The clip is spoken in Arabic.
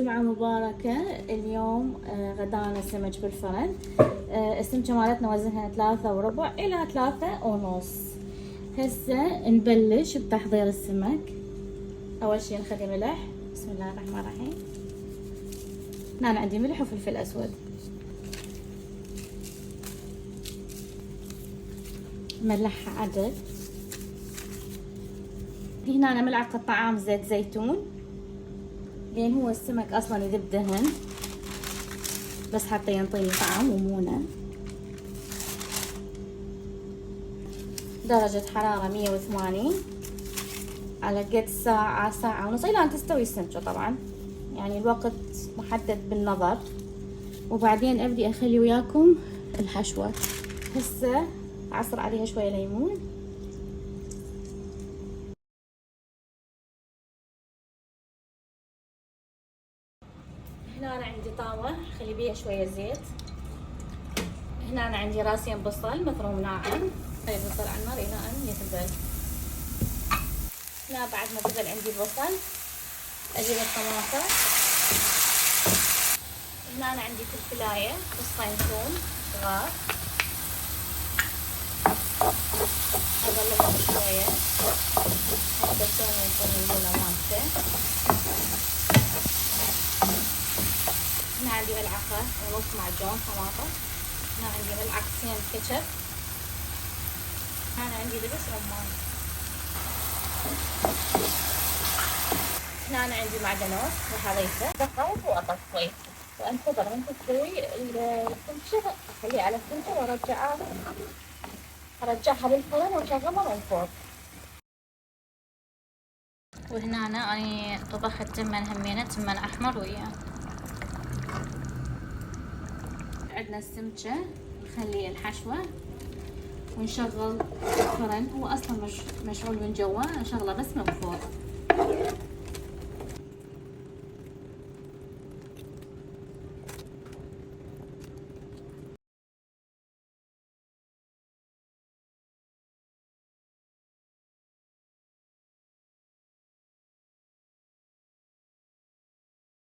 جمعة مباركة. اليوم غدانا سمك بالفرن. السمكة مالتنا وزنها 3.25 إلى 3.5. هسه نبلش بتحضير السمك. أول شي نخلي ملح. بسم الله الرحمن الرحيم. أنا عندي ملح وفلفل أسود. ملحها عدل. هنا أنا ملعقة طعام زيت زيتون، لأن هو السمك أصلا يذب دهن، بس حتى ينطيني طعم ومونة. درجة حرارة 180 على قد ساعة، ساعة ونص إلى أن تستوي السمكة. طبعا يعني الوقت محدد بالنظر. وبعدين أبدي أخلي وياكم الحشوة. هسه أعصر عليها شوية ليمون. هنا أنا عندي طاوة خلي بيها شوية زيت. هنا أنا عندي راسين بصل مفروم ناعم. خلي البصل على النار إلى أن يذبل. هنا بعد ما ذبل عندي البصل أجيب الطماطم. هنا أنا عندي فلفلاية فصين ثوم صغار، أقلبهم شوية حتى الثوم يكون اللونة مالته. هنا عندي ملعقة ونص معجون طماطم. هنا عندي ملعقتين كاتشب. هنا عندي دبس رمان. هنا أنا عندي معجنات راح أضيفه. بخلط وأطفي وأنتظر من تستوي السمكة. أخليه على السمكة وأرجعها بالفرن وأشغلها من فوق. وهنا أنا طبخت تمن همينة، تمن أحمر وياه. عندنا السمكة نخلي الحشوة ونشغل الفرن. هو أصلا مشعول من جوا، نشغله بس من فوق.